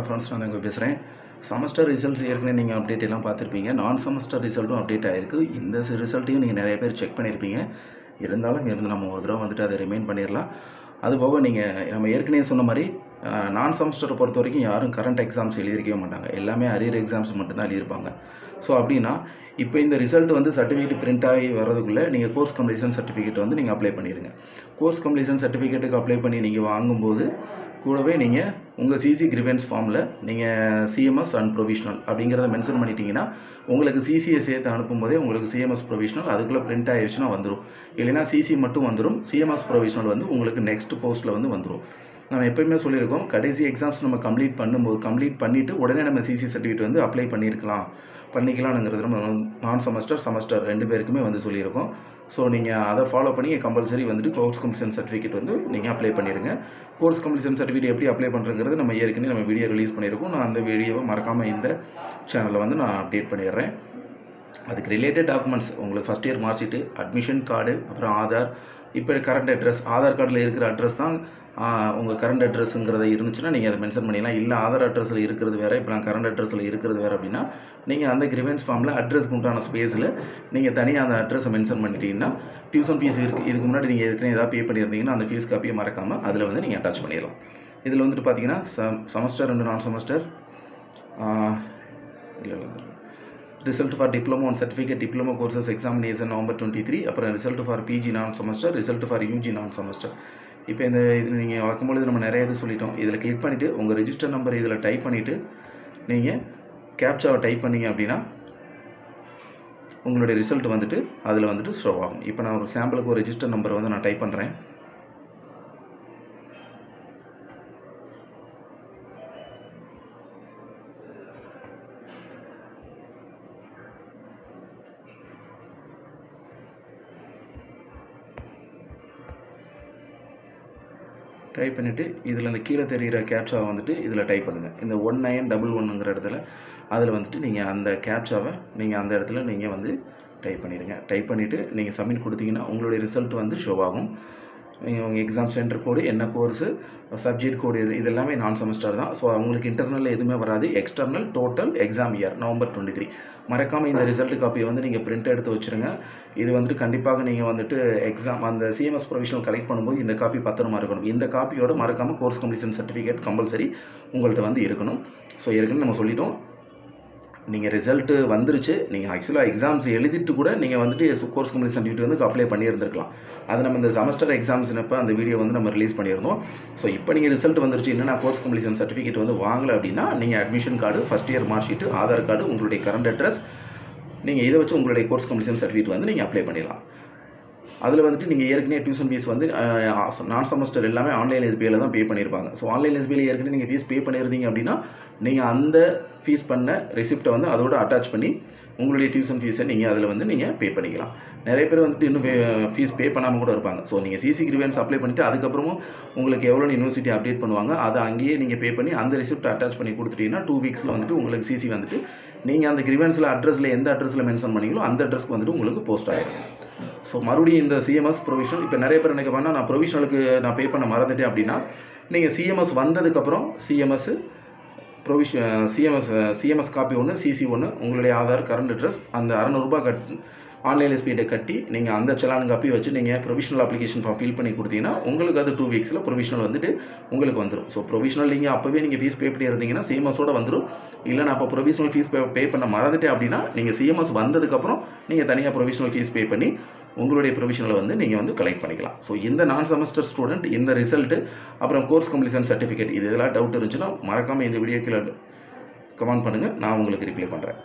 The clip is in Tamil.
ஃப்ரெண்ட்ஸ் நான் இங்கே பேசுகிறேன். செமஸ்டர் ரிசல்ட்ஸ் ஏற்கனவே நீங்கள் அப்டேட் எல்லாம் பார்த்துருப்பீங்க. நான் செமஸ்டர் ரிசல்ட்டும் அப்டேட் ஆகிருக்கு. இந்த ரிசல்ட்டையும் நீங்கள் நிறைய பேர் செக் பண்ணியிருப்பீங்க. இருந்தாலும் இருந்து நம்ம ஒரு தடவை வந்துட்டு அதை ரிமைண்ட் பண்ணிடலாம். அதுபோக நீங்கள் நம்ம ஏற்கனவே சொன்ன மாதிரி நான் செமஸ்டரை பொறுத்த வரைக்கும் யாரும் கரண்ட் எக்ஸாம்ஸ் எழுதியிருக்கவே மாட்டாங்க. எல்லாமே அரியர் எக்ஸாம்ஸ் மட்டும்தான் எழுதியிருப்பாங்க. ஸோ அப்படின்னா இப்போ இந்த ரிசல்ட் வந்து சர்டிஃபிகேட் பிரிண்ட் ஆகி வரதுக்குள்ளே நீங்கள் கோர்ஸ் கம்ப்ளீஷன் சர்டிஃபிகேட் வந்து நீங்கள் அப்ளை பண்ணிடுங்க. கோர்ஸ் கம்ப்ளீஷன் சர்டிஃபிகேட்டுக்கு அப்ளை பண்ணி நீங்கள் வாங்கும்போது கூடவே நீங்கள் உங்கள் சிசி கிரிவென்ஸ் ஃபார்மில் நீங்கள் சிஎம்எஸ் அண்ட் ப்ரொவிஷனல் அப்படிங்கிறத மென்ஷன் பண்ணிட்டீங்கன்னா உங்களுக்கு சிசியை சேர்த்து அனுப்பும்போதே உங்களுக்கு சிஎம்எஸ் ப்ரொவிஷனல் அதுக்குள்ளே பிரிண்ட் ஆகிடுச்சுன்னா வந்துடும். இல்லைனா சிசி மட்டும் வந்துடும். சிஎம்எஸ் ப்ரொவிஷனல் வந்து உங்களுக்கு நெக்ஸ்ட் போஸ்ட்டில் வந்து வந்துடும். நம்ம எப்போயுமே சொல்லியிருக்கோம், கடைசி எக்ஸாம்ஸ் நம்ம கம்ப்ளீட் பண்ணிவிட்டு உடனே நம்ம சிசி சர்டிஃபிகேட் வந்து அப்ளை பண்ணிக்கலாம்ங்கிறது நம்ம நான் செமஸ்டர் ரெண்டு பேருக்குமே வந்து சொல்லியிருக்கோம். ஸோ நீங்கள் அதை ஃபாலோ பண்ணி கம்பல்சரி வந்துட்டு கோர்ஸ் கம்ப்ளீஷன் சர்டிஃபிகேட் வந்து நீங்கள் அப்ளை பண்ணிடுங்க. கோர்ஸ் கம்ப்ளீஷன் சர்டிஃபிகேட் எப்படி அப்ளை பண்ணுறங்கிறது நம்ம ஏற்கனவே நம்ம வீடியோ ரிலீஸ் பண்ணியிருக்கோம். நான் அந்த வீடியோவை மறக்காமல் இந்த சேனலில் வந்து நான் அப்டேட் பண்ணிடுறேன். அதுக்கு ரிலேட்டட் டாக்குமெண்ட்ஸ் உங்களுக்கு first year mark sheet, admission card, அப்புறம் ஆதார், இப்போ கரண்ட் அட்ரஸ், ஆதார் கார்டில் இருக்கிற அட்ரஸ் தான் உங்கள் கரண்ட் அட்ரஸுங்கிறத இருந்துச்சுன்னா நீங்கள் அதை மென்ஷன் பண்ணிடலாம். இல்லை ஆதார் அட்ரஸில் இருக்கிறது வேறு, இப்போ நான் கரண்ட் அட்ரஸில் இருக்கிறது வேறு அப்படின்னா நீங்கள் அந்த கிரிவென்ஸ் ஃபார்மில் அட்ரஸ்க்கு உண்டான ஸ்பேஸில் நீங்கள் தனியாக அந்த அட்ரஸை மென்ஷன் பண்ணிட்டீங்கன்னா டியூஷன் ஃபீஸ் இதுக்கு முன்னாடி நீங்கள் ஏற்கனவே ஏதாவது பே பண்ணியிருந்தீங்கன்னா அந்த ஃபீஸ் காப்பியை மறக்காமல் அதில் வந்து நீங்கள் அட்டாச் பண்ணிடலாம். இதில் வந்துட்டு பார்த்தீங்கன்னா செமஸ்டர் அண்ட் நான் semester result for diploma and certificate diploma courses examination November 23, அப்புறம் ரிசல்ட் ஃபார் பிஜி நான் செமஸ்டர், ரிசல்ட் ஃபார் யூஜி நான் செமஸ்டர். இப்போ இது நீங்கள் வழக்கம்போது நம்ம நிறைய இது சொல்லிட்டோம். இதில் கிளிக் பண்ணிவிட்டு உங்கள் ரெஜிஸ்டர் நம்பர் இதில் டைப் பண்ணிவிட்டு நீங்கள் கேப்சாவை டைப் பண்ணிங்க அப்படின்னா உங்களுடைய ரிசல்ட் வந்துட்டு அதில் வந்துட்டு ஷோ ஆகும். இப்போ நான் ஒரு சாம்பிளுக்கு ஒரு ரெஜிஸ்டர் நம்பரை வந்து நான் டைப் பண்ணுறேன். டைப் பண்ணிவிட்டு இதில் அந்த கீழே தெரிகிற கேப்சாவை வந்துட்டு இதில் டைப் பண்ணுங்கள். இந்த 1911ங்கிற இடத்துல அதில் வந்துட்டு நீங்கள் அந்த கேப்சாவை நீங்கள் அந்த இடத்துல நீங்கள் வந்து டைப் பண்ணிடுங்க. டைப் பண்ணிவிட்டு நீங்கள் சப்மிட் கொடுத்தீங்கன்னா உங்களுடைய ரிசல்ட் வந்து ஷோ ஆகும். நீங்கள் உங்கள் எக்ஸாம் சென்டர் கோடு, என்ன கோர்ஸு, சப்ஜெக்ட் கோடு இது எல்லாமே நான் செமஸ்டர் தான். ஸோ அவங்களுக்கு இன்டர்னல் எதுவுமே வராது. External total exam year November 23. மறக்காமல் இந்த ரிசல்ட் காப்பியை வந்து நீங்கள் பிரிண்ட் எடுத்து வச்சுருங்க. இது வந்துட்டு கண்டிப்பாக நீங்கள் வந்துட்டு எக்ஸாம் அந்த சிஎம்எஸ் ப்ரொவிஷனல் கலெக்ட் பண்ணும்போது இந்த காப்பி பத்திரமா இருக்கணும். இந்த காப்பியோட மறக்காமல் கோர்ஸ் கம்ப்ளீஷன் சர்டிஃபிகேட் கம்பல்சரி உங்கள்கிட்ட வந்து இருக்கணும். ஸோ ஏற்கனவே நம்ம சொல்லிட்டோம், நீங்கள் ரிசல்ட்டு வந்துருச்சு, நீங்கள் ஆக்சுவலாக எக்ஸாம்ஸ் எழுதிட்டு கூட நீங்கள் வந்துட்டு கோர்ஸ் கம்ப்ளீஷன் சர்டிஃபிகேட் வந்து அப்ளை பண்ணியிருந்துருக்கலாம். அது நம்ம இந்த செமஸ்டர் எக்ஸாம்ஸ்னப்போ அந்த வீடியோ வந்து நம்ம ரிலீஸ் பண்ணியிருந்தோம். ஸோ இப்போ நீங்கள் ரிசல்ட் வந்துருச்சு, இல்லைனா கோர்ஸ் கம்ப்ளீஷன் சர்டிஃபிகேட் வந்து வாங்கலை அப்படின்னா நீங்கள் admission card, first year mark sheet, Aadhaar card, உங்களுடைய கரண்ட் அட்ரஸ், நீங்கள் இதை வச்சு உங்களுடைய கோர்ஸ் கம்ப்ளீஷன் சர்டிஃபிகேட் வந்து நீங்கள் அப்ளை பண்ணிடலாம். அதில் வந்துட்டு நீங்கள் ஏற்கனவே டியூஷன் ஃபீஸ் வந்து நான் செமஸ்டர் எல்லாமே ஆன்லைன் எஸ்பிஐயில் தான் பே பண்ணியிருப்பாங்க. ஸோ ஆன்லைன் எஸ்பிஐயில் ஏற்கனவே நீங்கள் ஃபீஸ் பே பண்ணியிருந்தீங்க அப்படின்னா நீங்கள் அந்த ஃபீஸ் பண்ண ரெசிப்டை வந்து அதோட அட்டாச் பண்ணி உங்களுடைய டியூஷன் ஃபீஸை நீங்கள் அதில் வந்து நீங்கள் பே பண்ணிக்கலாம். நிறைய பேர் வந்துட்டு இன்னும் ஃபீஸ் பே பண்ணாமல் கூட இருப்பாங்க. ஸோ நீங்கள் சிசி கிரிவென்ஸ் அப்ளை பண்ணிவிட்டு அதுக்கப்புறமும் உங்களுக்கு எவ்வளோ யூனிவர்சிட்டி அப்டேட் பண்ணுவாங்க அதை அங்கேயே நீங்கள் பே பண்ணி அந்த ரெசிப்ட் அட்டாச் பண்ணி கொடுத்துட்டீங்கன்னா 2 வீக்ஸில் வந்துட்டு உங்களுக்கு சிசி வந்துட்டு நீங்கள் அந்த கிரிவென்ஸில் அட்ரஸில் எந்த அட்ரஸில் மென்ஷன் பண்ணீங்களோ அந்த அட்ரஸ்க்கு வந்துட்டு உங்களுக்கு போஸ்ட் ஆகிடும். ஸோ மறுபடியும் இந்த சிஎம்எஸ் ப்ரொவிஷனல் இப்போ நிறைய பேர் என்ன பண்ணால் நான் ப்ரொவிஷனலுக்கு நான் பே பண்ண மறந்துட்டேன் அப்படின்னா நீங்கள் சிஎம்எஸ் வந்ததுக்கப்புறம் சிஎம்எஸ் காப்பி ஒன்று, சிசி ஒன்று, உங்களுடைய ஆதார், கரண்ட் அட்ரஸ், அந்த 600 ரூபாய் ஆன்லைன் எஸ்பிஐ கட்டி நீங்கள் அந்த செலான் காப்பி வச்சு நீங்கள் ப்ரொவிஷனல் அப்ளிகேஷன் ஃபார்ம் ஃபில் பண்ணி கொடுத்தீங்கன்னா உங்களுக்கு அது 2 வீக்ஸில் ப்ரொவிஷனல் வந்துட்டு உங்களுக்கு வந்துடும். ஸோ ப்ரொவிஷனல் நீங்கள் அப்போவே நீங்கள் ஃபீஸ் பே பண்ணி இருந்தீங்கன்னா சிஎம்எஸோட வந்துடும். இல்லை நான் அப்போ ப்ரொவிஷனல் ஃபீஸ் பே பண்ண மறந்துட்டேன் அப்படின்னா நீங்கள் சிஎம்எஸ் வந்ததுக்கப்புறம் நீங்கள் தனியாக ப்ரொவிஷனல் ஃபீஸ் பே பண்ணி உங்களுடைய ப்ரொவிஷனலை வந்து நீங்கள் வந்து கலெக்ட் பண்ணிக்கலாம். ஸோ இந்த நான் செமஸ்டர் ஸ்டூடெண்ட் இந்த ரிசல்ட்டு அப்புறம் கோர்ஸ் கம்ப்ளீஷன் சர்டிஃபிகேட் இது இதெல்லாம் டவுட் இருந்துச்சுன்னா மறக்காமல் இந்த வீடியோக்கில் கமெண்ட் பண்ணுங்கள், நான் உங்களுக்கு ரிப்ளை பண்ணுறேன்.